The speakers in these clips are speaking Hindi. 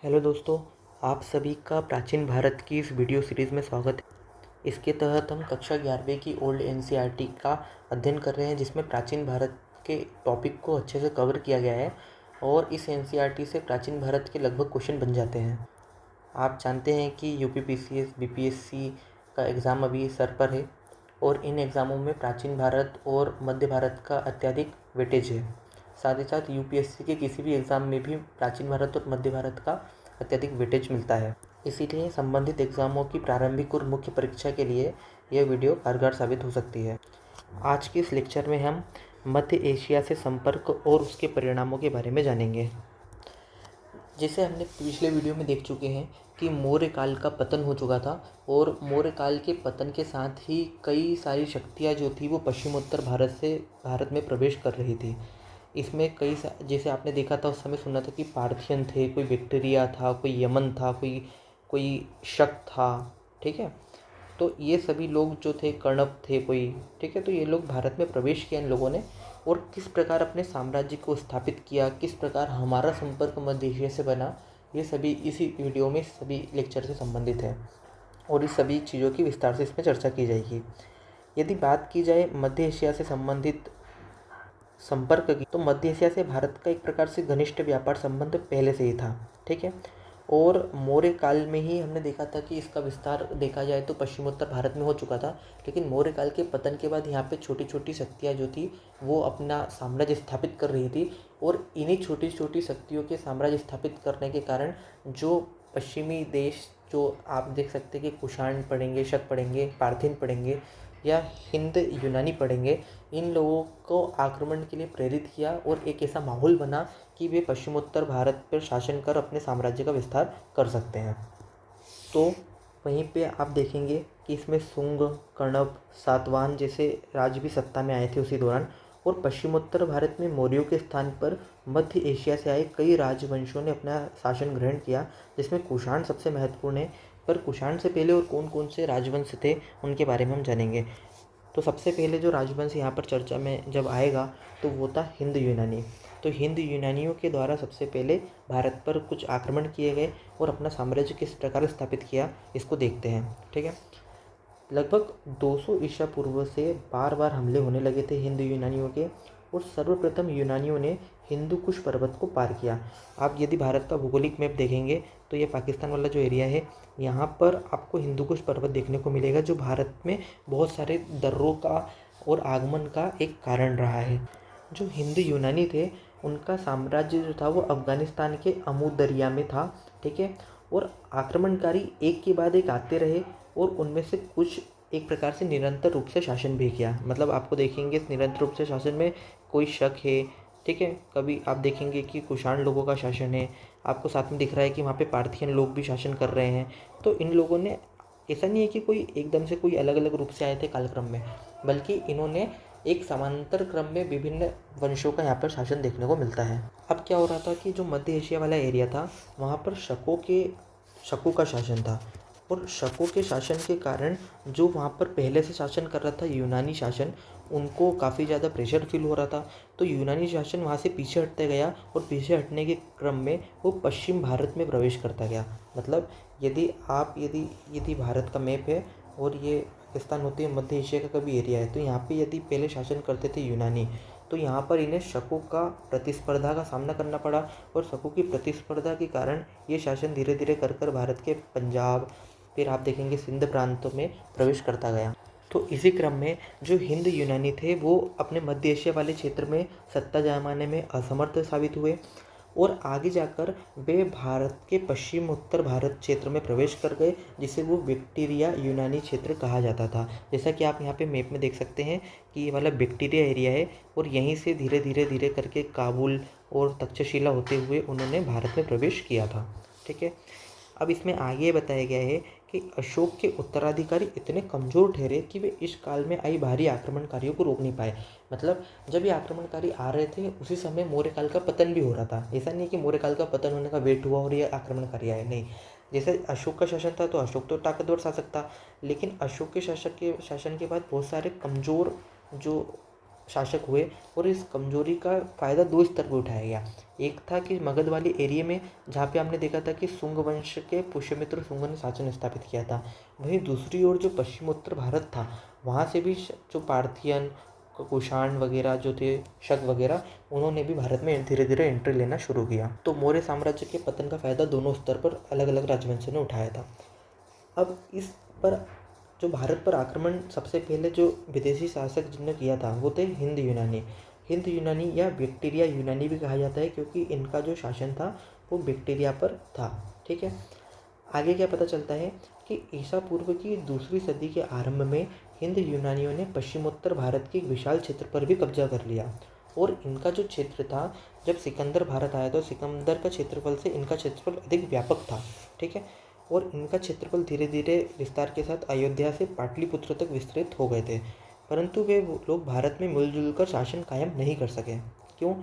हेलो दोस्तों, आप सभी का प्राचीन भारत की इस वीडियो सीरीज़ में स्वागत है। इसके तहत हम कक्षा 11वीं की ओल्ड एनसीईआरटी का अध्ययन कर रहे हैं, जिसमें प्राचीन भारत के टॉपिक को अच्छे से कवर किया गया है और इस एनसीईआरटी से प्राचीन भारत के लगभग क्वेश्चन बन जाते हैं। आप जानते हैं कि यूपीपीसीएस बीपीएससी का एग्ज़ाम अभी सर पर है और इन एग्ज़ामों में प्राचीन भारत और मध्य भारत का अत्यधिक वेटेज है। साथ ही साथ यूपीएससी के किसी भी एग्ज़ाम में भी प्राचीन भारत और मध्य भारत का अत्यधिक वेटेज मिलता है। इसीलिए संबंधित एग्ज़ामों की प्रारंभिक और मुख्य परीक्षा के लिए यह वीडियो कारगर साबित हो सकती है। आज के इस लेक्चर में हम मध्य एशिया से संपर्क और उसके परिणामों के बारे में जानेंगे। जैसे हमने पिछले वीडियो में देख चुके हैं कि मौर्य काल का पतन हो चुका था और मौर्य काल के पतन के साथ ही कई सारी शक्तियाँ जो थी वो पश्चिमोत्तर भारत में प्रवेश कर रही थी। इसमें जैसे आपने देखा था, उस समय सुना था कि पार्थियन थे, कोई बैक्टीरिया था, कोई यमन था, कोई कोई शक था। ठीक है, तो ये सभी लोग जो थे, कर्णव थे कोई। ठीक है, तो ये लोग भारत में प्रवेश किया इन लोगों ने और किस प्रकार अपने साम्राज्य को स्थापित किया, किस प्रकार हमारा संपर्क मध्य एशिया से बना, ये सभी इसी वीडियो में सभी लेक्चर से संबंधित है और इस सभी चीज़ों की विस्तार से इसमें चर्चा की जाएगी। यदि बात की जाए मध्य एशिया से संबंधित संपर्क की, तो मध्य एशिया से भारत का एक प्रकार से घनिष्ठ व्यापार संबंध पहले से ही था। ठीक है, और मौर्य काल में ही हमने देखा था कि इसका विस्तार देखा जाए तो पश्चिमोत्तर भारत में हो चुका था, लेकिन मौर्य काल के पतन के बाद यहाँ पे छोटी छोटी शक्तियाँ जो थी वो अपना साम्राज्य स्थापित कर रही थी और इन्हीं छोटी छोटी शक्तियों के साम्राज्य स्थापित करने के कारण जो पश्चिमी देश, जो आप देख सकते हैं कि कुषाण पढ़ेंगे, शक पढ़ेंगे, पार्थियन पढ़ेंगे या हिंद यूनानी पढ़ेंगे, इन लोगों को आक्रमण के लिए प्रेरित किया और एक ऐसा माहौल बना कि वे पश्चिमोत्तर भारत पर शासन कर अपने साम्राज्य का विस्तार कर सकते हैं। तो वहीं पे आप देखेंगे कि इसमें शुंग, कण्व, सातवाहन जैसे राज्य भी सत्ता में आए थे उसी दौरान और पश्चिमोत्तर भारत में मौर्यों के स्थान पर मध्य एशिया से आए कई राजवंशों ने अपना शासन ग्रहण किया, जिसमें कुषाण सबसे महत्वपूर्ण है। पर कुषाण से पहले और कौन कौन से राजवंश थे उनके बारे में हम जानेंगे। तो सबसे पहले जो राजवंश यहाँ पर चर्चा में जब आएगा तो वो था हिंद यूनानी। तो हिंद यूनानियों के द्वारा सबसे पहले भारत पर कुछ आक्रमण किए गए और अपना साम्राज्य किस प्रकार स्थापित किया, इसको देखते हैं। ठीक है, लगभग 200 ईसा पूर्व से बार बार हमले होने लगे थे हिंद यूनानियों के और सर्वप्रथम यूनानियों ने हिंदू कुश पर्वत को पार किया। आप यदि भारत का भौगोलिक मैप देखेंगे तो ये पाकिस्तान वाला जो एरिया है, यहाँ पर आपको हिंदू कुश पर्वत देखने को मिलेगा, जो भारत में बहुत सारे दर्रों का और आगमन का एक कारण रहा है। जो हिंद यूनानी थे उनका साम्राज्य जो था वो अफगानिस्तान के अमू दरिया में था। ठीक है, और आक्रमणकारी एक के बाद एक आते रहे और उनमें से कुछ एक प्रकार से निरंतर रूप से शासन भी किया। मतलब आपको देखेंगे इस निरंतर रूप से शासन में कोई शक है। ठीक है, कभी आप देखेंगे कि कुषाण लोगों का शासन है, आपको साथ में दिख रहा है कि वहाँ पे पार्थियन लोग भी शासन कर रहे हैं। तो इन लोगों ने, ऐसा नहीं है कि कोई एकदम से कोई अलग अलग रूप से आए थे कालक्रम में, बल्कि इन्होंने एक समांतर क्रम में विभिन्न वंशों का यहाँ पर शासन देखने को मिलता है। अब क्या हो रहा था कि जो मध्य एशिया वाला एरिया था वहाँ पर शकों का शासन था और शकों के शासन के कारण जो वहाँ पर पहले से शासन कर रहा था यूनानी शासन, उनको काफ़ी ज़्यादा प्रेशर फील हो रहा था। तो यूनानी शासन वहाँ से पीछे हटते गया और पीछे हटने के क्रम में वो पश्चिम भारत में प्रवेश करता गया। मतलब यदि भारत का मैप है और ये पाकिस्तान होती है, मध्य एशिया का कभी एरिया है, तो यहाँ पे यदि पहले शासन करते थे यूनानी, तो यहाँ पर इन्हें शकों का प्रतिस्पर्धा का सामना करना पड़ा और शकों की प्रतिस्पर्धा के कारण ये शासन धीरे धीरे कर भारत के पंजाब, फिर आप देखेंगे सिंध प्रांतों में प्रवेश करता गया। तो इसी क्रम में जो हिंद यूनानी थे वो अपने मध्य एशिया वाले क्षेत्र में सत्ता जमाने में असमर्थ साबित हुए और आगे जाकर वे भारत के पश्चिम उत्तर भारत क्षेत्र में प्रवेश कर गए, जिसे वो बैक्टीरिया यूनानी क्षेत्र कहा जाता था। जैसा कि आप यहाँ पे मैप में देख सकते हैं कि ये वाला बैक्टीरिया एरिया है और यहीं से धीरे धीरे धीरे करके काबुल और तक्षशिला होते हुए उन्होंने भारत में प्रवेश किया था। ठीक है, अब इसमें आगे बताया गया है कि अशोक के उत्तराधिकारी इतने कमज़ोर ठहरे कि वे इस काल में आई भारी आक्रमणकारियों को रोक नहीं पाए। मतलब जब ये आक्रमणकारी आ रहे थे उसी समय मौर्य काल का पतन भी हो रहा था। ऐसा नहीं कि मौर्य काल का पतन होने का वेट हुआ और ये आक्रमणकारी आए, नहीं। जैसे अशोक का शासन था तो अशोक तो ताकतवर शासक था, लेकिन अशोक के शासन के बाद बहुत सारे कमज़ोर जो शासक हुए और इस कमजोरी का फ़ायदा दो स्तर पर उठाया गया। एक था कि मगध वाले एरिया में, जहाँ पे हमने देखा था कि शुंग वंश के पुष्यमित्र शुंग ने शासन स्थापित किया था। वहीं दूसरी ओर जो पश्चिमोत्तर भारत था, वहाँ से भी जो पार्थियन, कुषाण वगैरह जो थे, शक वगैरह, उन्होंने भी भारत में धीरे धीरे एंट्री लेना शुरू किया। तो मौर्य साम्राज्य के पतन का फायदा दोनों स्तर पर अलग अलग राजवंशों ने उठाया था। अब इस पर जो भारत पर आक्रमण सबसे पहले जो विदेशी शासक जिन्होंने किया था वो थे हिंद यूनानी। हिंद यूनानी या बैक्टीरिया यूनानी भी कहा जाता है, क्योंकि इनका जो शासन था वो बैक्टीरिया पर था। ठीक है, आगे क्या पता चलता है कि ईसा पूर्व की दूसरी सदी के आरंभ में हिंद यूनानियों ने पश्चिमोत्तर भारत के एक विशाल क्षेत्र पर भी कब्जा कर लिया। और इनका जो क्षेत्र था, जब सिकंदर भारत आया तो सिकंदर का क्षेत्रफल से इनका क्षेत्रफल अधिक व्यापक था। ठीक है, और इनका क्षेत्रफल धीरे धीरे विस्तार के साथ अयोध्या से पाटलिपुत्र तक विस्तृत हो गए थे, परंतु वे लोग भारत में मिलजुल कर शासन कायम नहीं कर सके। क्यों?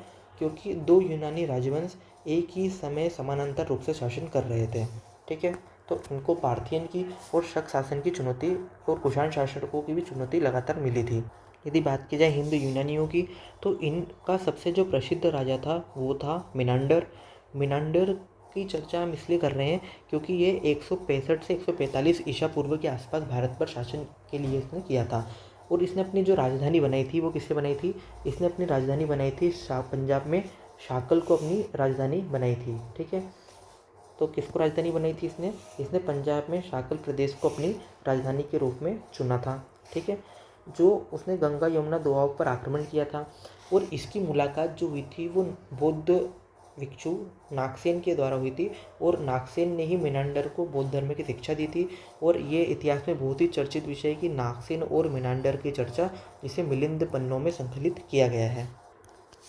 क्योंकि दो यूनानी राजवंश एक ही समय समानांतर रूप से शासन कर रहे थे। ठीक है, तो इनको पार्थियन की और शक शासन की चुनौती और कुषाण शासकों की भी चुनौती लगातार मिली थी। यदि बात की जाए हिंद यूनानियों की, तो इनका सबसे जो प्रसिद्ध राजा था वो था मिनांडर। मिनांडर की चर्चा हम इसलिए कर रहे हैं क्योंकि ये 165 से 145 ईसा पूर्व के आसपास भारत पर शासन के लिए इसने किया था। और इसने अपनी जो राजधानी बनाई थी वो किससे बनाई थी? इसने अपनी राजधानी बनाई थी पंजाब में शाकल को अपनी राजधानी बनाई थी। ठीक है, तो किसको राजधानी बनाई थी इसने पंजाब में शाकल प्रदेश को अपनी राजधानी के रूप में चुना था। ठीक है, जो उसने गंगा यमुना दोआब पर आक्रमण किया था। और इसकी मुलाकात जो हुई थी वो बौद्ध भिक्षु नागसेन के द्वारा हुई थी, और नागसेन ने ही मिनांडर को बौद्ध धर्म की शिक्षा दी थी। और ये इतिहास में बहुत ही चर्चित विषय है कि नागसेन और मिनांडर की चर्चा इसे मिलिंद पन्नों में संकलित किया गया है।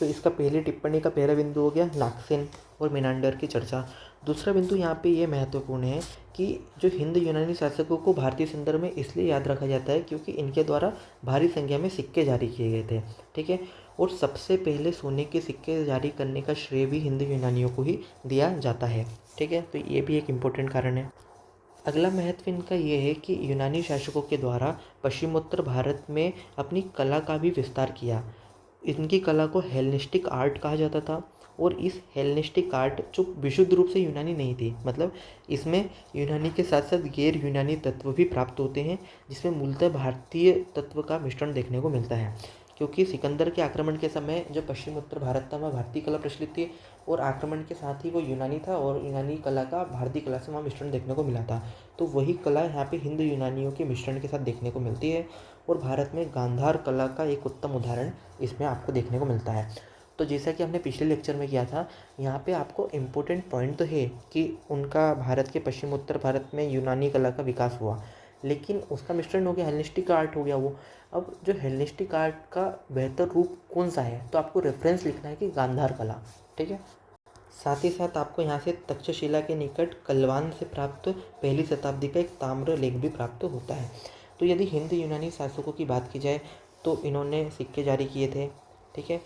तो इसका पहली टिप्पणी का पहला बिंदु हो गया नागसेन और मिनांडर की चर्चा। दूसरा बिंदु यहाँ पे ये महत्वपूर्ण है कि जो हिंद यूनानी शासकों को भारतीय संदर्भ में इसलिए याद रखा जाता है क्योंकि इनके द्वारा भारी संख्या में सिक्के जारी किए गए थे। ठीक है, और सबसे पहले सोने के सिक्के जारी करने का श्रेय भी हिंद यूनानियों को ही दिया जाता है। ठीक है, तो ये भी एक इम्पोर्टेंट कारण है। अगला महत्व इनका ये है कि यूनानी शासकों के द्वारा पश्चिमोत्तर भारत में अपनी कला का भी विस्तार किया। इनकी कला को हेलेनिस्टिक आर्ट कहा जाता था। और इस हेलेनिस्टिक आर्ट जो विशुद्ध रूप से यूनानी नहीं थी, मतलब इसमें यूनानी के साथ साथ गैर यूनानी तत्व भी प्राप्त होते हैं, जिसमें मूलतः भारतीय तत्व का मिश्रण देखने को मिलता है। क्योंकि सिकंदर के आक्रमण के समय जो पश्चिम उत्तर भारत था वहाँ भारतीय कला प्रचलित थी, और आक्रमण के साथ ही वो यूनानी था, और यूनानी कला का भारतीय कला से वहाँ मिश्रण देखने को मिला था। तो वही कला यहाँ पे हिंद यूनानियों के मिश्रण के साथ देखने को मिलती है। और भारत में गांधार कला का एक उत्तम उदाहरण इसमें आपको देखने को मिलता है। तो जैसा कि हमने पिछले लेक्चर में किया था, यहाँ पे आपको इम्पोर्टेंट पॉइंट तो है कि उनका भारत के पश्चिम उत्तर भारत में यूनानी कला का विकास हुआ, लेकिन उसका मिश्रण हो गया, हेलेनिस्टिक आर्ट हो गया वो। अब जो हेलेनिस्टिक आर्ट का बेहतर रूप कौन सा है, तो आपको रेफरेंस लिखना है कि गांधार कला। ठीक है, साथ ही साथ आपको यहाँ से तक्षशिला के निकट कलवान से प्राप्त पहली शताब्दी का एक ताम्र लेख भी प्राप्त होता है। तो यदि हिंद यूनानी शासकों की बात की जाए तो इन्होंने सिक्के जारी किए थे। ठीक है,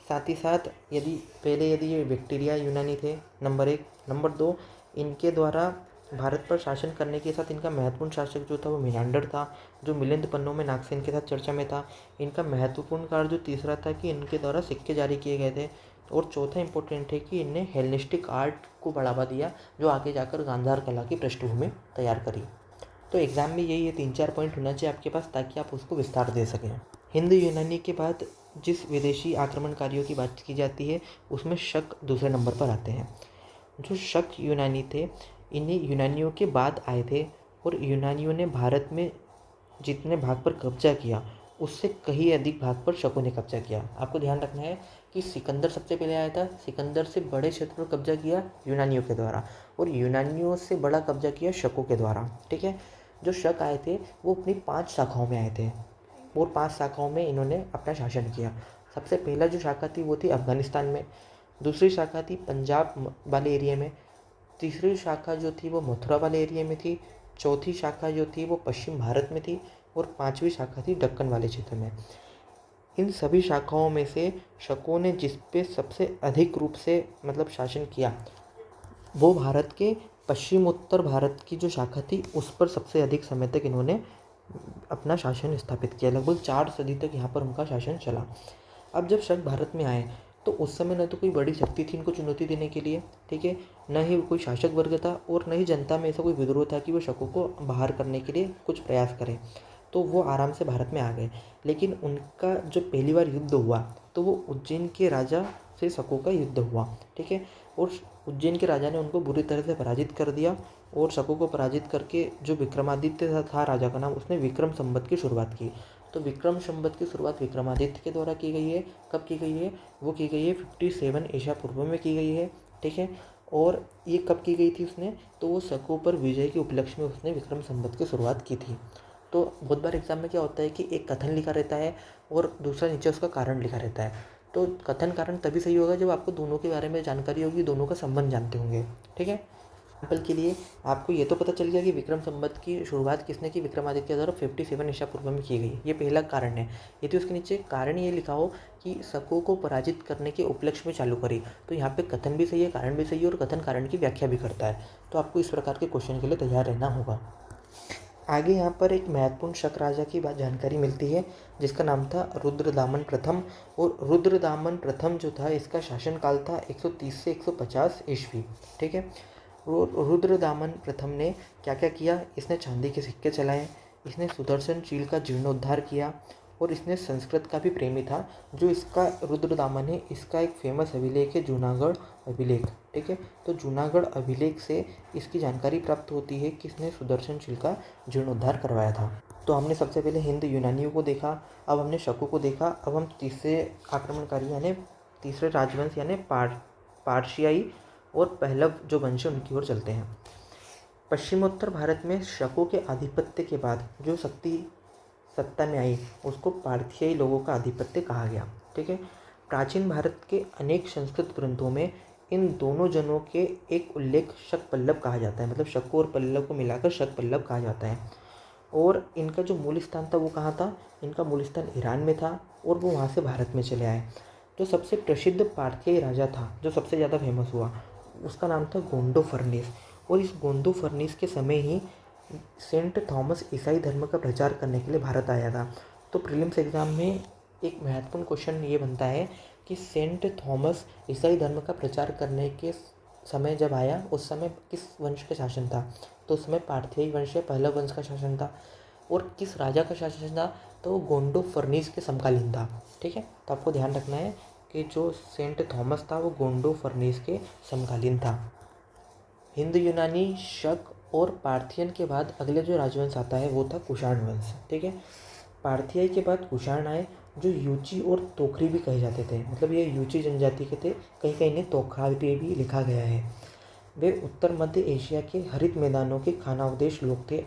साथ ही साथ यदि ये बैक्टीरिया यूनानी थे, नंबर 1। नंबर 2, इनके द्वारा भारत पर शासन करने के साथ इनका महत्वपूर्ण शासक जो था वो मिनांडर था, जो मिलिंद पन्नों में नागसेन के साथ चर्चा में था। इनका महत्वपूर्ण कार्य जो तीसरा था कि इनके द्वारा सिक्के जारी किए गए थे। और चौथा इंपॉर्टेंट है कि इनने हेलेनिस्टिक आर्ट को बढ़ावा दिया, जो आगे जाकर गांधार कला की पृष्ठभूमि तैयार करी। तो एग्जाम में यही 3-4 पॉइंट होना चाहिए आपके पास, ताकि आप उसको विस्तार दे सकें। हिंद यूनानी के बाद जिस विदेशी आक्रमणकारियों की बात की जाती है उसमें शक दूसरे नंबर पर आते हैं। जो शक यूनानी थे, इन्हीं यूनानियों के बाद आए थे, और यूनानियों ने भारत में जितने भाग पर कब्जा किया उससे कहीं अधिक भाग पर शकों ने कब्जा किया। आपको ध्यान रखना है कि सिकंदर सबसे पहले आया था, सिकंदर से बड़े क्षेत्र पर कब्जा किया यूनानियों के द्वारा, और यूनानियों से बड़ा कब्जा किया शकों के द्वारा। ठीक है, जो शक आए थे वो अपनी 5 शाखाओं में आए थे, और 5 शाखाओं में इन्होंने अपना शासन किया। सबसे पहला जो शाखा थी वो थी अफगानिस्तान में, दूसरी शाखा थी पंजाब वाले एरिया में, तीसरी शाखा जो थी वो मथुरा वाले एरिया में थी, चौथी शाखा जो थी वो पश्चिम भारत में थी, और 5वीं शाखा थी दक्कन वाले क्षेत्र में। इन सभी शाखाओं में से शकों ने जिस पे सबसे अधिक रूप से मतलब शासन किया, वो भारत के पश्चिम उत्तर भारत की जो शाखा थी उस पर सबसे अधिक समय तक इन्होंने अपना शासन स्थापित किया। लगभग 4 सदी तक यहाँ पर उनका शासन चला। अब जब शक भारत में आए तो उस समय न तो कोई बड़ी शक्ति थी इनको चुनौती देने के लिए, ठीक है, न ही कोई शासक वर्ग था और न ही जनता में ऐसा कोई विद्रोह था कि वो शकों को बाहर करने के लिए कुछ प्रयास करें। तो वो आराम से भारत में आ गए। लेकिन उनका जो पहली बार युद्ध हुआ तो वो उज्जैन के राजा से शकों का युद्ध हुआ, ठीक है। और उज्जैन के राजा ने उनको बुरी तरह से पराजित कर दिया और शकों को पराजित करके जो विक्रमादित्य था राजा का नाम, उसने विक्रम संवत की शुरुआत की। तो विक्रम संवत की शुरुआत विक्रमादित्य के द्वारा की गई है। कब की गई है? वो की गई है 57 ईसा पूर्व में की गई है, ठीक है। और ये कब की गई थी उसने? तो वो शकों पर विजय के उपलक्ष्य में उसने विक्रम संवत की शुरुआत की थी। तो बहुत बार एग्जाम में क्या होता है कि एक कथन लिखा रहता है और दूसरा नीचे उसका कारण लिखा रहता है। तो कथन कारण तभी सही होगा जब आपको दोनों के बारे में जानकारी होगी, दोनों का संबंध जानते होंगे, ठीक है। एग्जाम्पल के लिए आपको ये तो पता चल गया कि विक्रम संवत की शुरुआत किसने की? विक्रमादित्य द्वारा 57 ईसा पूर्व में की गई। ये पहला कारण है। यदि उसके नीचे कारण ये लिखा हो कि शकों को पराजित करने के उपलक्ष्य में चालू करी, तो यहाँ पे कथन भी सही है, कारण भी सही है और कथन कारण की व्याख्या भी करता है। तो आपको इस प्रकार के क्वेश्चन के लिए तैयार रहना होगा। आगे यहाँ पर एक महत्वपूर्ण शक राजा की जानकारी मिलती है जिसका नाम था रुद्रदामन प्रथम। और रुद्रदामन प्रथम जो था इसका शासनकाल था 130 से 150 ईस्वी, ठीक है। रुद्रदामन प्रथम ने क्या क्या किया? इसने चांदी के सिक्के चलाए, इसने सुदर्शन चील का जीर्णोद्धार किया और इसने संस्कृत का भी प्रेमी था। जो इसका रुद्रदामन है इसका एक फेमस अभिलेख है जूनागढ़ अभिलेख, ठीक है। तो जूनागढ़ अभिलेख से इसकी जानकारी प्राप्त होती है कि इसने सुदर्शन चील का जीर्णोद्धार करवाया था। तो हमने सबसे पहले हिंद यूनानियों को देखा, अब हमने शकों को देखा। अब हम तीसरे आक्रमणकारी यानी तीसरे राजवंश यानी पारसियाई और पहलव जो वंश है उनकी ओर चलते हैं। पश्चिमोत्तर भारत में शकों के आधिपत्य के बाद जो सत्ता में आई उसको पारथियाई लोगों का आधिपत्य कहा गया, ठीक है। प्राचीन भारत के अनेक संस्कृत ग्रंथों में इन दोनों जनों के एक उल्लेख शक पल्लव कहा जाता है। मतलब शकों और पल्लव को मिलाकर शक पल्लव कहा जाता है। और इनका जो मूल स्थान था वो कहाँ था? इनका मूल स्थान ईरान में था और वो वहाँ से भारत में चले आए। जो सबसे प्रसिद्ध पारथियाई राजा था, जो सबसे ज़्यादा फेमस हुआ, उसका नाम था गोंडो फर्निस। और इस गोंडो फर्निस के समय ही सेंट थॉमस ईसाई धर्म का प्रचार करने के लिए भारत आया था। तो प्रीलिम्स एग्जाम में एक महत्वपूर्ण क्वेश्चन ये बनता है कि सेंट थॉमस ईसाई धर्म का प्रचार करने के समय जब आया उस समय किस वंश का शासन था? तो उस समय पारथियाई वंश या पहलव वंश का शासन था। और किस राजा का शासन था? तो वो गोंडो फर्निस के समकालीन था, ठीक है। तो आपको ध्यान रखना है कि जो सेंट थॉमस था वो गोंडो फर्निस के समकालीन था। हिंद यूनानी, शक और पार्थियन के बाद अगले जो राजवंश आता है वो था कुषाण वंश, ठीक है। पार्थियाई के बाद कुषाण आए जो यूची और तोखरी भी कहे जाते थे। मतलब ये यूची जनजाति के थे, कहीं कहीं इन्हें तोखरी भी लिखा गया है। वे उत्तर मध्य एशिया के हरित मैदानों के खानावदेश लोग थे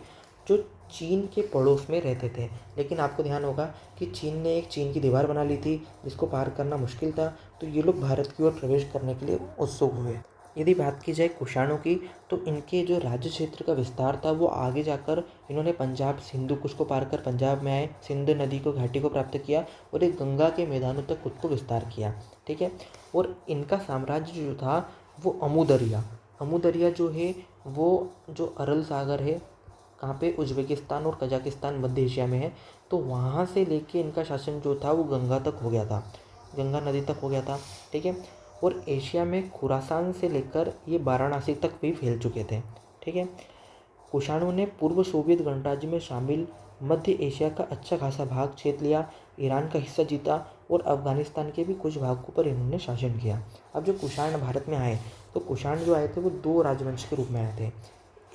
जो चीन के पड़ोस में रहते थे। लेकिन आपको ध्यान होगा कि चीन ने एक चीन की दीवार बना ली थी जिसको पार करना मुश्किल था, तो ये लोग भारत की ओर प्रवेश करने के लिए उत्सुक हुए। यदि बात की जाए कुषाणों की तो इनके जो राज्य क्षेत्र का विस्तार था वो आगे जाकर इन्होंने पंजाब सिंधु कुश को पार कर पंजाब में आए, सिंध नदी को घाटी को प्राप्त किया और एक गंगा के मैदानों तक खुद को विस्तार किया, ठीक है। और इनका साम्राज्य जो था वो अमुदरिया जो है वो जो अरल सागर है, कहाँ पे? उज्बेकिस्तान और कजाकिस्तान मध्य एशिया में है। तो वहाँ से लेके इनका शासन जो था वो गंगा तक हो गया था, गंगा नदी तक हो गया था, ठीक है। और एशिया में खुरासान से लेकर ये वाराणसी तक भी फैल चुके थे, ठीक है। कुषाणों ने पूर्व सोवियत गणराज्य में शामिल मध्य एशिया का अच्छा खासा भाग छीन लिया, ईरान का हिस्सा जीता और अफगानिस्तान के भी कुछ भागों पर इन्होंने शासन किया। अब जो कुषाण भारत में आए तो कुषाण जो आए थे वो 2 राजवंश के रूप में आए थे।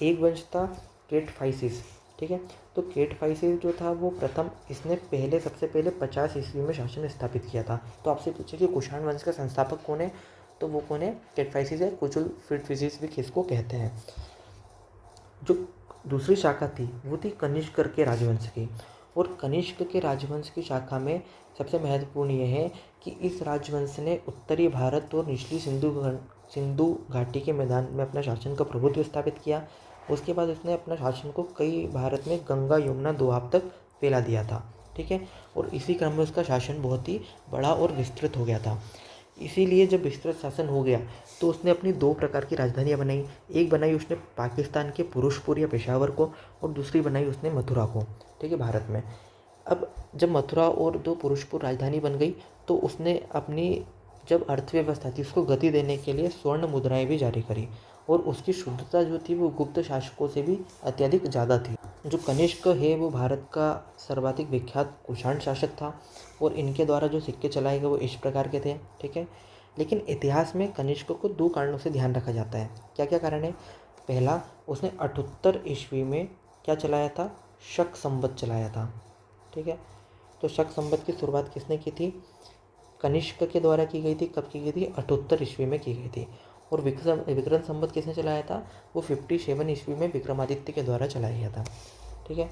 एक वंश था केटफाइसिस, ठीक है। तो केटफाइसिस जो था वो प्रथम, इसने सबसे पहले 50 ईस्वी में शासन स्थापित किया था। तो आपसे पूछे कि कुषाण वंश का संस्थापक कौन है, तो वो कौन है? केटफाइसिस है। कुचुलफिडफिसिस भी किसको कहते हैं। जो दूसरी शाखा थी वो थी कनिष्क के राजवंश की। और कनिष्क के राजवंश की शाखा में सबसे महत्वपूर्ण यह है कि इस राजवंश ने उत्तरी भारत और निचली सिंधु घाटी के मैदान में अपना शासन का प्रभुत्व स्थापित किया। उसके बाद उसने अपना शासन को कई भारत में गंगा यमुना दोआब तक फैला दिया था, ठीक है। और इसी क्रम में उसका शासन बहुत ही बड़ा और विस्तृत हो गया था। इसीलिए जब विस्तृत शासन हो गया तो उसने अपनी 2 प्रकार की राजधानियाँ बनाई। एक बनाई उसने पाकिस्तान के पुरुषपुर या पेशावर को और दूसरी बनाई उसने मथुरा को, ठीक है, भारत में। अब जब मथुरा और दो पुरुषपुर राजधानी बन गई तो उसने अपनी जब अर्थव्यवस्था थी उसको गति देने के लिए स्वर्ण मुद्राएं भी जारी करी और उसकी शुद्धता जो थी वो गुप्त शासकों से भी अत्यधिक ज़्यादा थी। जो कनिष्क है वो भारत का सर्वाधिक विख्यात कुषाण शासक था और इनके द्वारा जो सिक्के चलाए गए वो इस प्रकार के थे, ठीक है। लेकिन इतिहास में कनिष्क को दो कारणों से ध्यान रखा जाता है। क्या क्या कारण है? पहला, उसने 78 ईस्वी में क्या चलाया था? शक संवत चलाया था, ठीक है। तो शक संवत की शुरुआत किसने की थी? कनिष्क के द्वारा की गई थी। कब की गई थी? 78 ईस्वी में की गई थी। और विक्रम संवत किसने चलाया था? वो 57 ईस्वी में विक्रमादित्य के द्वारा चलाया गया था, ठीक है।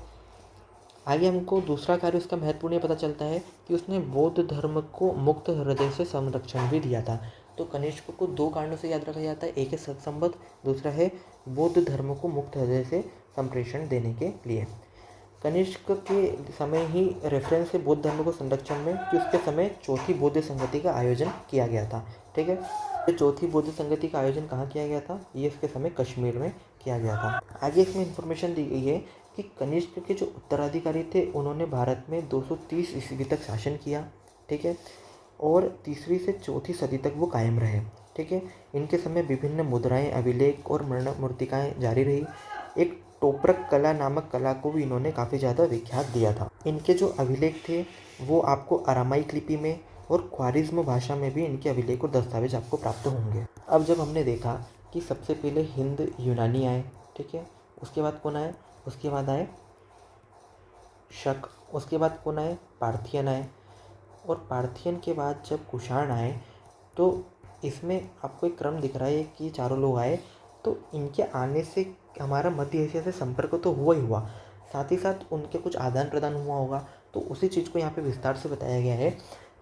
आगे हमको दूसरा कार्य उसका महत्वपूर्ण पता चलता है कि उसने बौद्ध धर्म को मुक्त हृदय से संरक्षण भी दिया था। तो कनिष्क को दो कारणों से याद रखा जाता है, एक है शक संवत, दूसरा है बौद्ध धर्म को मुक्त हृदय से संप्रेषण देने के लिए। कनिष्क के समय ही रेफरेंस है बौद्ध धर्म को संरक्षण में कि उसके समय चौथी बौद्ध संगति का आयोजन किया गया था, ठीक है। तो चौथी बौद्ध संगति का आयोजन कहाँ किया गया था? ये इसके समय कश्मीर में किया गया था। आगे इसमें इंफॉर्मेशन दी गई है कि कनिष्क के जो उत्तराधिकारी थे उन्होंने भारत में 230 ईस्वी तक शासन किया, ठीक है। और तीसरी से चौथी सदी तक वो कायम रहे, ठीक है। इनके समय विभिन्न मुद्राएं, अभिलेख और मूर्तिकाएं जारी रही। एक टोपरक कला नामक कला को भी इन्होंने काफ़ी ज़्यादा विख्यात दिया था। इनके जो अभिलेख थे वो आपको अरामाइक लिपि में और ख्वारिज्म भाषा में भी इनके अभिलेख और दस्तावेज आपको प्राप्त होंगे। अब जब हमने देखा कि सबसे पहले हिंद यूनानी आए, ठीक है, उसके बाद कौन आए? उसके बाद आए शक, उसके बाद कौन आए? पार्थियन आए, और पार्थियन के बाद जब कुषाण आए तो इसमें आपको एक क्रम दिख रहा है कि चारों लोग आए। तो इनके आने से हमारा मध्य एशिया से संपर्क तो हुआ ही हुआ, साथ ही साथ उनके कुछ आदान प्रदान हुआ होगा। तो उसी चीज़ को यहाँ पे विस्तार से बताया गया है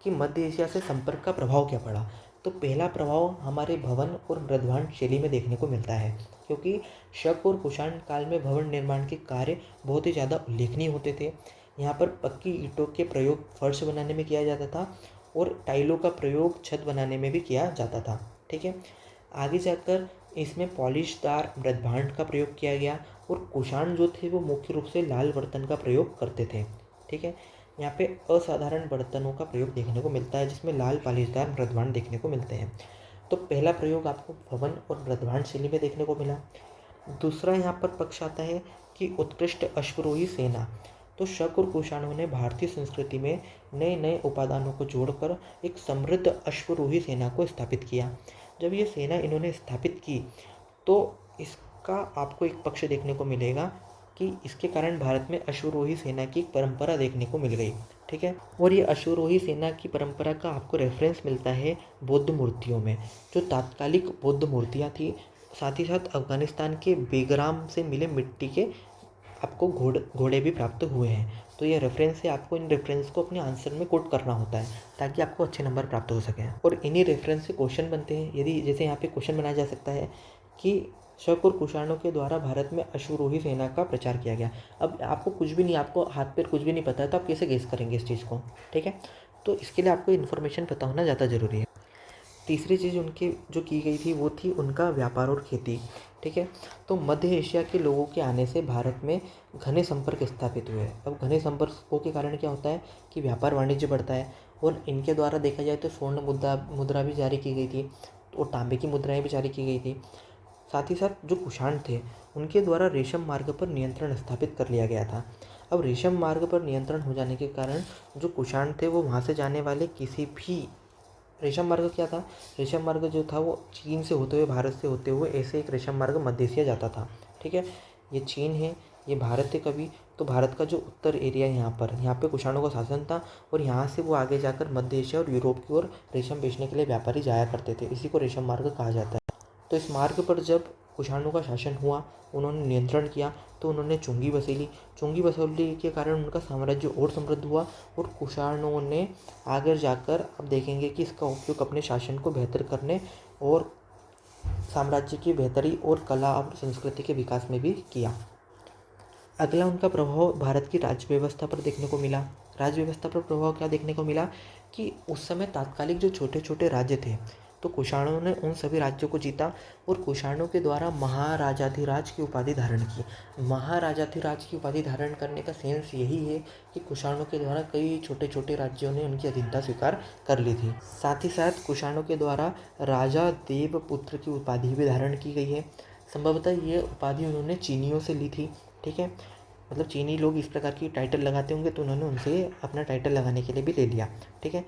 कि मध्य एशिया से संपर्क का प्रभाव क्या पड़ा। तो पहला प्रभाव हमारे भवन और मृदभांड शैली में देखने को मिलता है, क्योंकि शक और कुषाण काल में भवन निर्माण के कार्य बहुत ही ज़्यादा उल्लेखनीय होते थे। यहाँ पर पक्की ईंटों के प्रयोग फर्श बनाने में किया जाता था और टाइलों का प्रयोग छत बनाने में भी किया जाता था, ठीक है। आगे जाकर इसमें पॉलिशदार मृदभांड का प्रयोग किया गया और कुषाण जो थे वो मुख्य रूप से लाल बर्तन का प्रयोग करते थे, ठीक है। यहाँ पे असाधारण बर्तनों का प्रयोग देखने को मिलता है जिसमें लाल पॉलिशदार मृदभांड देखने को मिलते हैं। तो पहला प्रयोग आपको भवन और मृदभांड शैली में देखने को मिला। दूसरा यहाँ पर पक्ष आता है कि उत्कृष्ट अश्वरोही सेना। तो शक और कुषाणों ने भारतीय संस्कृति में नए नए उपादानों को जोड़कर एक समृद्ध अश्वरोही सेना को स्थापित किया। जब ये सेना इन्होंने स्थापित की तो इसका आपको एक पक्ष देखने को मिलेगा कि इसके कारण भारत में अश्वरोही सेना की एक परंपरा देखने को मिल गई, ठीक है। और ये अश्वरोही सेना की परंपरा का आपको रेफरेंस मिलता है बौद्ध मूर्तियों में, जो तात्कालिक बौद्ध मूर्तियाँ थी। साथ ही साथ अफगानिस्तान के बेगराम से मिले मिट्टी के आपको घोड़े भी प्राप्त हुए हैं। तो ये रेफरेंस है, आपको इन रेफरेंस को अपने आंसर में कोट करना होता है ताकि आपको अच्छे नंबर प्राप्त हो सकें। और इन्हीं रेफरेंस से क्वेश्चन बनते हैं। यदि जैसे यहाँ पे क्वेश्चन बनाया जा सकता है कि शक और कुषाणों के द्वारा भारत में अश्वरोही सेना का प्रचार किया गया। अब आपको कुछ भी नहीं, आपको हाथ पैर कुछ भी नहीं पता है तो आप कैसे गेस करेंगे इस चीज़ को, ठीक है। तो इसके लिए आपको इन्फॉर्मेशन पता होना ज़्यादा ज़रूरी है। तीसरी चीज़ उनकी जो की गई थी वो थी उनका व्यापार और खेती, ठीक है। तो मध्य एशिया के लोगों के आने से भारत में घने संपर्क स्थापित हुए। अब घने संपर्कों के कारण क्या होता है कि व्यापार वाणिज्य बढ़ता है। और इनके द्वारा देखा जाए तो स्वर्ण मुद्रा भी जारी की गई थी और तांबे की मुद्राएं भी जारी की गई थी। साथ ही साथ जो कुषाण थे उनके द्वारा रेशम मार्ग पर नियंत्रण स्थापित कर लिया गया था। अब रेशम मार्ग पर नियंत्रण हो जाने के कारण जो कुषाण थे वो वहाँ से जाने वाले किसी भी, रेशम मार्ग क्या था? रेशम मार्ग जो था वो चीन से होते हुए, भारत से होते हुए ऐसे एक रेशम मार्ग मध्य एशिया जाता था, ठीक है। ये चीन है, ये भारत है कभी। तो भारत का जो उत्तर एरिया है यहाँ पे कुषाणों का शासन था और यहाँ से वो आगे जाकर मध्य एशिया और यूरोप की ओर रेशम बेचने के लिए व्यापारी जाया करते थे। इसी को रेशम मार्ग कहा जाता है। तो इस मार्ग पर जब कुषाणों का शासन हुआ, उन्होंने नियंत्रण किया, तो उन्होंने चुंगी वसूली। चुंगी वसूली के कारण उनका साम्राज्य और समृद्ध हुआ और कुषाणों ने आगे जाकर, अब देखेंगे कि इसका उपयोग अपने शासन को बेहतर करने और साम्राज्य की बेहतरी और कला और संस्कृति के विकास में भी किया। अगला उनका प्रभाव भारत की राज्य व्यवस्था पर देखने को मिला। राज्य व्यवस्था पर प्रभाव क्या देखने को मिला कि उस समय तात्कालिक जो छोटे छोटे राज्य थे तो कुषाणों ने उन सभी राज्यों को जीता और कुषाणों के द्वारा महाराजाधिराज की उपाधि धारण की। महाराजाधिराज की उपाधि धारण करने का सेंस यही है कि कुषाणों के द्वारा कई छोटे छोटे राज्यों ने उनकी अधीनता स्वीकार कर ली थी। साथ ही साथ कुषाणों के द्वारा राजा देवपुत्र की उपाधि भी धारण की गई है। संभवतः ये उपाधि उन्होंने चीनियों से ली थी। ठीक है, मतलब चीनी लोग इस प्रकार की टाइटल लगाते होंगे तो उन्होंने उनसे अपना टाइटल लगाने के लिए भी ले लिया। ठीक है,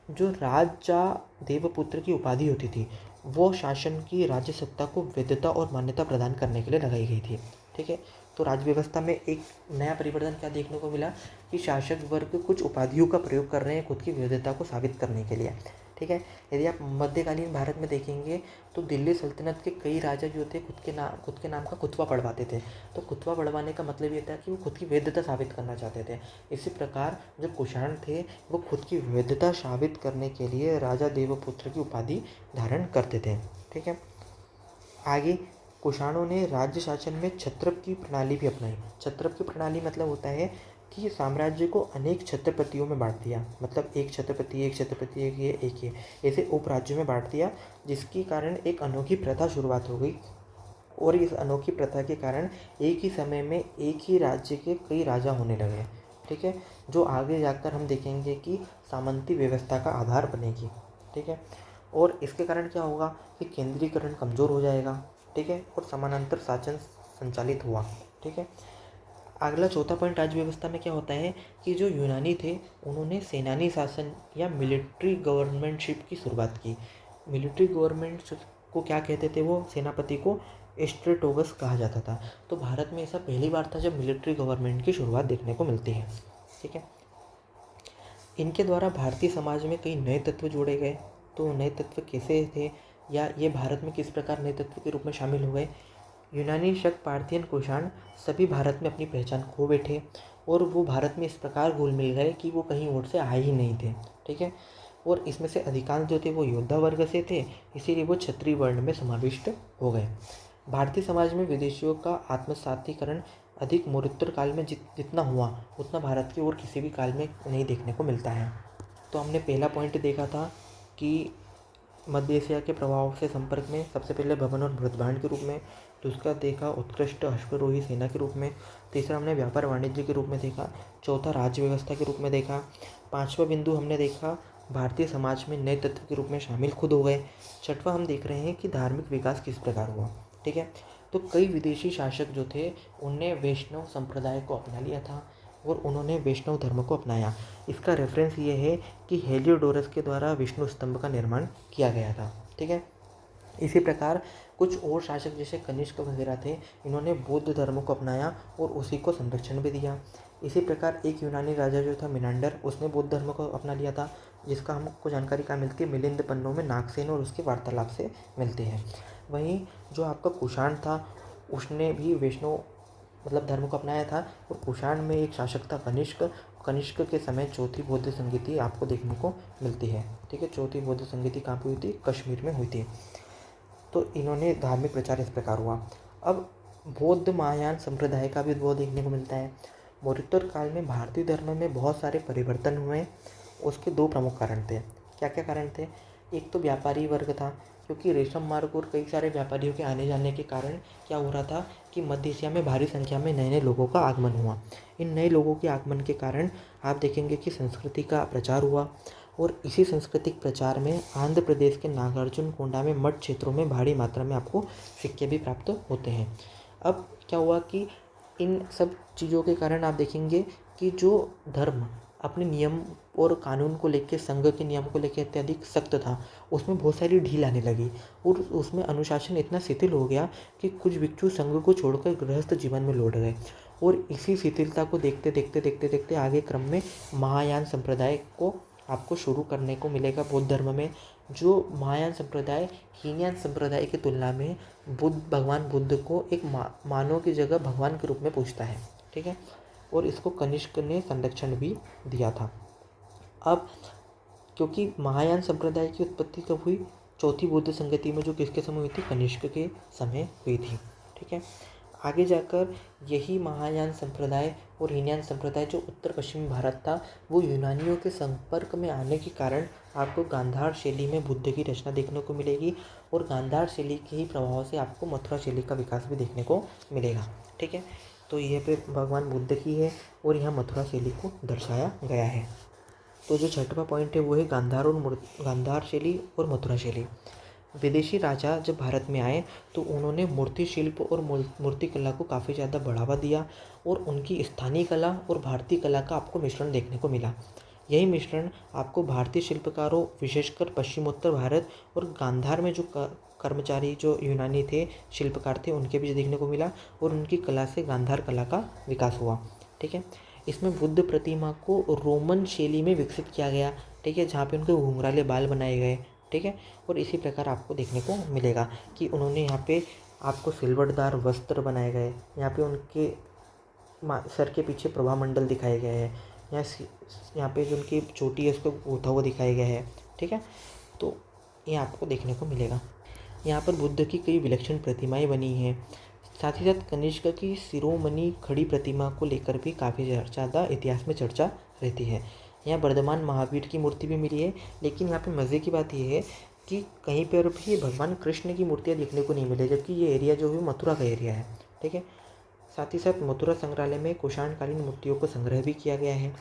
जो राजा देवपुत्र की उपाधि होती थी वो शासन की राज्य सत्ता को वैधता और मान्यता प्रदान करने के लिए लगाई गई थी। ठीक है, तो राज्य व्यवस्था में एक नया परिवर्तन क्या देखने को मिला कि शासक वर्ग कुछ उपाधियों का प्रयोग कर रहे हैं खुद की वैधता को साबित करने के लिए। ठीक है, यदि आप मध्यकालीन भारत में देखेंगे तो दिल्ली सल्तनत के कई राजा जो थे खुद के नाम का खुतवा पढ़वाते थे। तो खुतवा पढ़वाने का मतलब ये था कि वो खुद की वैधता साबित करना चाहते थे। इसी प्रकार जो कुषाण थे वो खुद की वैधता साबित करने के लिए राजा देवपुत्र की उपाधि धारण करते थे। ठीक है, आगे कुषाणों ने राज्य शासन में छत्रप की प्रणाली भी अपनाई। छत्रप की प्रणाली मतलब होता है कि साम्राज्य को अनेक छत्रपतियों में बांट दिया, मतलब एक छत्रपति एक ये ऐसे उपराज्यों में बांट दिया, जिसके कारण एक अनोखी प्रथा शुरुआत हो गई। और इस अनोखी प्रथा के कारण एक ही समय में एक ही राज्य के कई राजा होने लगे। ठीक है, जो आगे जाकर हम देखेंगे कि सामंती व्यवस्था का आधार बनेगी। ठीक है, और इसके कारण क्या होगा कि केंद्रीकरण कमज़ोर हो जाएगा। ठीक है, और समानांतर शासन संचालित हुआ। ठीक है, अगला चौथा पॉइंट राज्य व्यवस्था में क्या होता है कि जो यूनानी थे उन्होंने सेनानी शासन या मिलिट्री गवर्नमेंटशिप की शुरुआत की। मिलिट्री गवर्नमेंट को क्या कहते थे, वो सेनापति को स्ट्रेटोगस कहा जाता था। तो भारत में ऐसा पहली बार था जब मिलिट्री गवर्नमेंट की शुरुआत देखने को मिलती है। ठीक है, इनके द्वारा भारतीय समाज में कई नए तत्व जोड़े गए। तो नए तत्व कैसे थे या ये भारत में किस प्रकार नए तत्व के रूप में शामिल हो गए। यूनानी, शक, पार्थियन, कुषाण सभी भारत में अपनी पहचान खो बैठे और वो भारत में इस प्रकार घुल मिल गए कि वो कहीं और से आए ही नहीं थे। ठीक है, और इसमें से अधिकांश जो थे वो योद्धा वर्ग से थे, इसीलिए वो क्षत्रिय वर्ण में समाविष्ट हो गए। भारतीय समाज में विदेशियों का आत्मसातीकरण अधिक मौर्योत्तर काल में जितना हुआ उतना भारत के और किसी भी काल में नहीं देखने को मिलता है। तो हमने पहला पॉइंट देखा था कि मध्य एशिया के प्रभाव से संपर्क में सबसे पहले भवन और मृदभांड के रूप में, दूसरा देखा उत्कृष्ट अश्वरोही सेना के रूप में, तीसरा हमने व्यापार वाणिज्य के रूप में देखा, चौथा राज्य व्यवस्था के रूप में देखा, पांचवा बिंदु हमने देखा भारतीय समाज में नए तत्व के रूप में शामिल खुद हो गए, छठवां हम देख रहे हैं कि धार्मिक विकास किस प्रकार हुआ। ठीक है, तो कई विदेशी शासक जो थे उनने वैष्णव संप्रदाय को अपना लिया था और उन्होंने वैष्णव धर्म को अपनाया। इसका रेफरेंस ये है कि हेलियोडोरस के द्वारा विष्णु स्तंभ का निर्माण किया गया था। ठीक है, इसी प्रकार कुछ और शासक जैसे कनिष्क वगैरह थे, इन्होंने बौद्ध धर्म को अपनाया और उसी को संरक्षण भी दिया। इसी प्रकार एक यूनानी राजा जो था मिनांडर, उसने बौद्ध धर्म को अपना लिया था, जिसका हमको जानकारी कहाँ मिलती है, मिलिंद पन्नों में नागसेन और उसके वार्तालाप से मिलती है। वहीं जो आपका कुषाण था उसने भी वैष्णव मतलब धर्म को अपनाया था और कुषाण में एक शासक था कनिष्क के समय चौथी बौद्ध संगीति आपको देखने को मिलती है। ठीक है, चौथी बौद्ध संगीति कहाँ पर हुई थी, कश्मीर में हुई थी। तो इन्होंने धार्मिक प्रचार इस प्रकार हुआ। अब बौद्ध महायान संप्रदाय का भी वो देखने को मिलता है। मौर्योत्तर काल में भारतीय धर्म में बहुत सारे परिवर्तन हुए, उसके दो प्रमुख कारण थे। क्या क्या कारण थे, एक तो व्यापारी वर्ग था, क्योंकि रेशम मार्ग और कई सारे व्यापारियों के आने जाने के कारण क्या हो रहा था कि मध्य एशिया में भारी संख्या में नए नए लोगों का आगमन हुआ। इन नए लोगों के आगमन के कारण आप देखेंगे कि संस्कृति का प्रचार हुआ और इसी सांस्कृतिक प्रचार में आंध्र प्रदेश के नागार्जुन कोंडा में मठ क्षेत्रों में भारी मात्रा में आपको सिक्के भी प्राप्त होते हैं। अब क्या हुआ कि इन सब चीज़ों के कारण आप देखेंगे कि जो धर्म अपने नियम और कानून को लेकर, संघ के नियम को लेकर अत्यधिक सख्त था, उसमें बहुत सारी ढील आने लगी और उसमें अनुशासन इतना शिथिल हो गया कि कुछ भिक्षु संघ को छोड़कर गृहस्थ जीवन में लौट गए। और इसी शिथिलता को देखते देखते देखते देखते आगे क्रम में महायान संप्रदाय को आपको शुरू करने को मिलेगा बौद्ध धर्म में। जो महायान संप्रदाय हीनयान संप्रदाय की तुलना में भगवान बुद्ध को एक मानव की जगह भगवान के रूप में पूजता है। ठीक है, और इसको कनिष्क ने संरक्षण भी दिया था। अब क्योंकि महायान संप्रदाय की उत्पत्ति कब हुई, चौथी बौद्ध संगति में, जो किसके समय हुई थी, कनिष्क के समय हुई थी। ठीक है, आगे जाकर यही महायान संप्रदाय और हीनयान संप्रदाय जो उत्तर पश्चिमी भारत था, वो यूनानियों के संपर्क में आने के कारण आपको गांधार शैली में बुद्ध की रचना देखने को मिलेगी और गांधार शैली के ही प्रभाव से आपको मथुरा शैली का विकास भी देखने को मिलेगा। ठीक है, तो यह पे भगवान बुद्ध की है और यहाँ मथुरा शैली को दर्शाया गया है। तो जो छठवां पॉइंट है वो है गांधार शैली और मथुरा शैली। विदेशी राजा जब भारत में आए तो उन्होंने मूर्ति शिल्प और मूर्ति कला को काफ़ी ज़्यादा बढ़ावा दिया और उनकी स्थानीय कला और भारतीय कला का आपको मिश्रण देखने को मिला। यही मिश्रण आपको भारतीय शिल्पकारों, विशेषकर पश्चिमोत्तर भारत और गांधार में जो कर्मचारी जो यूनानी थे, शिल्पकार थे, उनके बीच देखने को मिला और उनकी कला से गांधार कला का विकास हुआ। ठीक है, इसमें बुद्ध प्रतिमा को रोमन शैली में विकसित किया गया। ठीक है, जहाँ पे उनके घुंघराले बाल बनाए गए। ठीक है, और इसी प्रकार आपको देखने को मिलेगा कि उन्होंने यहाँ पे आपको सिलवटदार वस्त्र बनाए गए, यहाँ पे उनके सर के पीछे प्रभामंडल दिखाए गए हैं, यहाँ पे जो उनकी चोटी है उसको गूंथा हुआ दिखाया गया है। ठीक है, तो ये आपको देखने को मिलेगा। यहाँ पर बुद्ध की कई विलक्षण प्रतिमाएं बनी हैं। साथ ही साथ कनिष्क की शिरोमणि खड़ी प्रतिमा को लेकर भी काफ़ी ज़्यादा इतिहास में चर्चा रहती है। यहाँ वर्धमान महावीर की मूर्ति भी मिली है, लेकिन यहाँ पे मज़े की बात यह है कि कहीं पर भी भगवान कृष्ण की मूर्तियाँ देखने को नहीं मिली, जबकि ये एरिया जो है मथुरा का एरिया है। ठीक है, साथ ही साथ मथुरा संग्रहालय में कुषाणकालीन मूर्तियों को संग्रह भी किया गया है।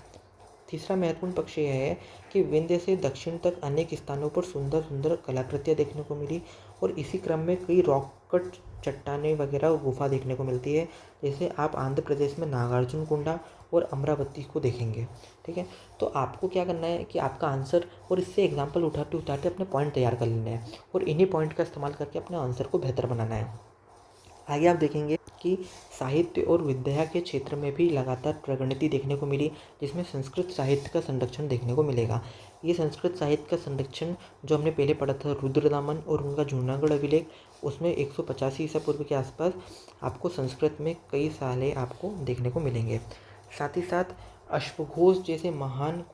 तीसरा महत्वपूर्ण पक्ष यह है कि विंध्य से दक्षिण तक अनेक स्थानों पर सुंदर सुंदर कलाकृतियाँ देखने को मिली और इसी क्रम में कई रॉक कट चट्टानें वगैरह गुफा देखने को मिलती है, जैसे आप आंध्र प्रदेश में नागार्जुन कुंडा और अमरावती को देखेंगे। ठीक है, तो आपको क्या करना है कि आपका आंसर और इससे एग्जाम्पल उठाते उठाते अपने पॉइंट तैयार कर लेने हैं और इन्हीं पॉइंट का इस्तेमाल करके अपने आंसर को बेहतर बनाना है। आगे आप देखेंगे कि साहित्य और विद्या के क्षेत्र में भी लगातार प्रगति देखने को मिली, जिसमें संस्कृत साहित्य का संरक्षण देखने को मिलेगा। ये संस्कृत साहित्य का संरक्षण जो हमने पहले पढ़ा था रुद्रदामन और उनका जूनागढ़ अभिलेख, उसमें 185 ईसा पूर्व के आसपास आपको संस्कृत में कई साले आपको देखने को मिलेंगे। साथ ही साथ अश्वघोष जैसे महान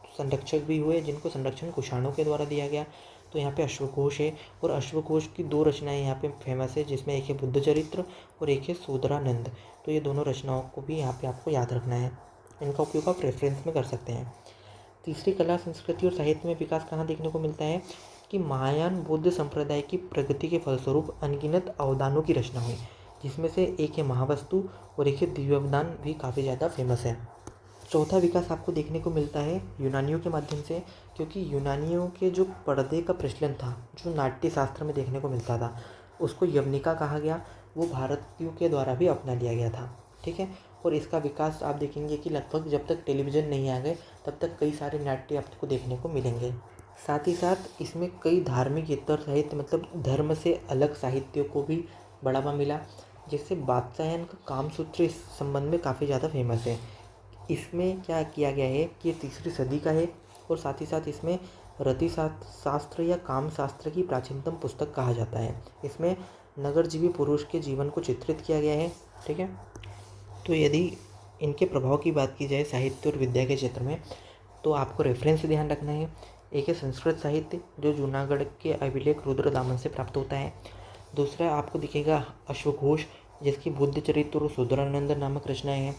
संरक्षक भी हुए, जिनको संरक्षण कुषाणों के द्वारा दिया गया। तो यहाँ पे अश्वघोष है और अश्वघोष की 2 रचनाएं यहाँ पे फेमस है, जिसमें एक है बुद्ध चरित्र और एक है सोदरानंद। तो ये दोनों रचनाओं को भी यहाँ पे आपको याद रखना है, इनका उपयोग आप रेफरेंस में कर सकते हैं। तीसरी कला, संस्कृति और साहित्य में विकास कहाँ देखने को मिलता है कि महायान बौद्ध संप्रदाय की प्रगति के फलस्वरूप अनगिनत अवदानों की रचना हुई, जिसमें से एक है महावस्तु और एक है दिव्यावदान भी काफ़ी ज़्यादा फेमस है। चौथा विकास आपको देखने को मिलता है यूनानियों के माध्यम से, क्योंकि यूनानियों के जो पर्दे का प्रचलन था, जो नाट्य शास्त्र में देखने को मिलता था, उसको यवनिका कहा गया, वो भारतीयों के द्वारा भी अपना लिया गया था। ठीक है, और इसका विकास आप देखेंगे कि लगभग जब तक टेलीविज़न नहीं आ गए तब तक कई सारे नाट्य आपको देखने को मिलेंगे। साथ ही साथ इसमें कई धार्मिक इतर साहित्य, मतलब धर्म से अलग साहित्य को भी बढ़ावा मिला, जिससे वात्सायन का कामसूत्र इस संबंध में काफ़ी ज़्यादा फेमस है। इसमें क्या किया गया है कि ये 3री सदी का है और साथ ही साथ इसमें रति शास्त्र या काम शास्त्र की प्राचीनतम पुस्तक कहा जाता है। इसमें नगरजीवी पुरुष के जीवन को चित्रित किया गया है। ठीक है, तो यदि इनके प्रभाव की बात की जाए साहित्य और विद्या के क्षेत्र में, तो आपको रेफरेंस ध्यान रखना है। एक है संस्कृत साहित्य जो जूनागढ़ के अभिलेख रुद्रदामन से प्राप्त होता है। दूसरा आपको दिखेगा अश्वघोष, जिसकी बुद्ध चरित्र और सोदरानंद नामक रचनाएँ हैं।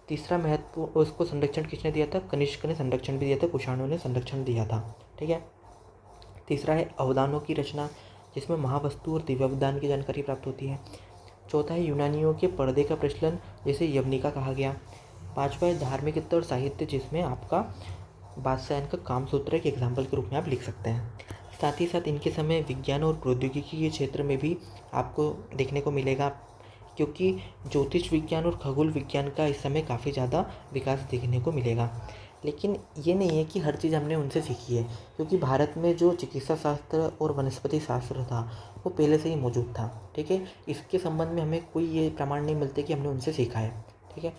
तीसरा महत्व, उसको संरक्षण किसने दिया था? कनिष्क ने संरक्षण भी दिया था, कुषाणों ने संरक्षण दिया था। ठीक है, तीसरा है अवदानों की रचना, जिसमें महावस्तु और दिव्यावदान की जानकारी प्राप्त होती है। चौथा है यूनानियों के पर्दे का प्रचलन, जिसे यवनिका कहा गया। पांचवा है धार्मिक इतर साहित्य, जिसमें आपका वात्सायन का कामसूत्र के एग्जाम्पल के रूप में आप लिख सकते हैं। साथ ही साथ इनके समय विज्ञान और प्रौद्योगिकी के क्षेत्र में भी आपको देखने को मिलेगा, क्योंकि ज्योतिष विज्ञान और खगोल विज्ञान का इस समय काफ़ी ज़्यादा विकास देखने को मिलेगा। लेकिन ये नहीं है कि हर चीज़ हमने उनसे सीखी है, क्योंकि भारत में जो चिकित्सा शास्त्र और वनस्पति शास्त्र था वो पहले से ही मौजूद था। ठीक है, इसके संबंध में हमें कोई ये प्रमाण नहीं मिलते कि हमने उनसे सीखा है। ठीक है,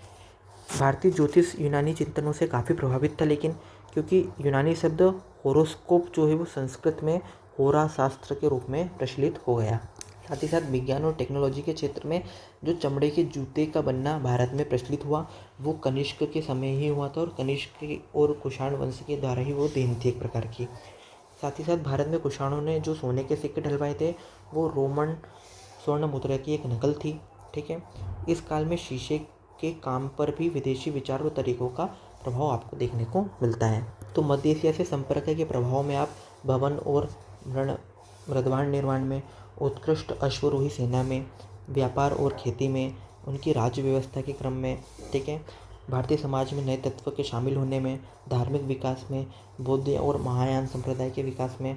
भारतीय ज्योतिष यूनानी चिंतनों से काफ़ी प्रभावित था, लेकिन क्योंकि यूनानी शब्द होरोस्कोप जो है वो संस्कृत में होरा शास्त्र के रूप में प्रचलित हो गया। साथ ही साथ विज्ञान और टेक्नोलॉजी के क्षेत्र में जो चमड़े के जूते का बनना भारत में प्रचलित हुआ, वो कनिष्क के समय ही हुआ था और कनिष्क और कुषाण वंश के द्वारा ही वो देन थी एक प्रकार की। साथ ही साथ भारत में कुषाणों ने जो सोने के सिक्के ढलवाए थे वो रोमन स्वर्ण मुद्रा की एक नकल थी। ठीक है। इस काल में शीशे के काम पर भी विदेशी विचार और तरीकों का प्रभाव आपको देखने को मिलता है। तो मध्य एशिया से संपर्क के प्रभाव में आप भवन और मृदवाण निर्माण में, उत्कृष्ट अश्वरोही सेना में, व्यापार और खेती में, उनकी राज्य व्यवस्था के क्रम में, ठीक है, भारतीय समाज में नए तत्व के शामिल होने में, धार्मिक विकास में, बौद्ध और महायान संप्रदाय के विकास में,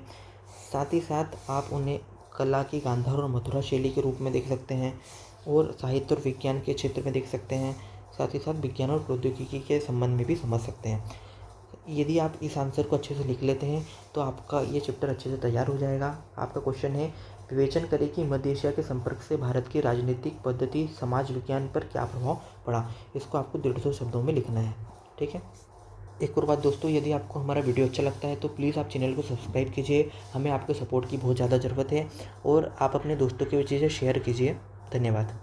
साथ ही साथ आप उन्हें कला की गांधार और मथुरा शैली के रूप में देख सकते हैं, और साहित्य और विज्ञान के क्षेत्र में देख सकते हैं, साथ ही साथ विज्ञान और प्रौद्योगिकी के संबंध में भी समझ सकते हैं। यदि आप इस आंसर को अच्छे से लिख लेते हैं तो आपका ये चैप्टर अच्छे से तैयार हो जाएगा। आपका क्वेश्चन है, विवेचन करें कि मध्य एशिया के संपर्क से भारत की राजनीतिक पद्धति समाज विज्ञान पर क्या प्रभाव पड़ा। इसको आपको 150 शब्दों में लिखना है, ठीक है। एक और बात दोस्तों, यदि आपको हमारा वीडियो अच्छा लगता है तो प्लीज़ आप चैनल को सब्सक्राइब कीजिए। हमें आपके सपोर्ट की बहुत ज़्यादा ज़रूरत है, और आप अपने दोस्तों की चीज़ें शेयर कीजिए। धन्यवाद।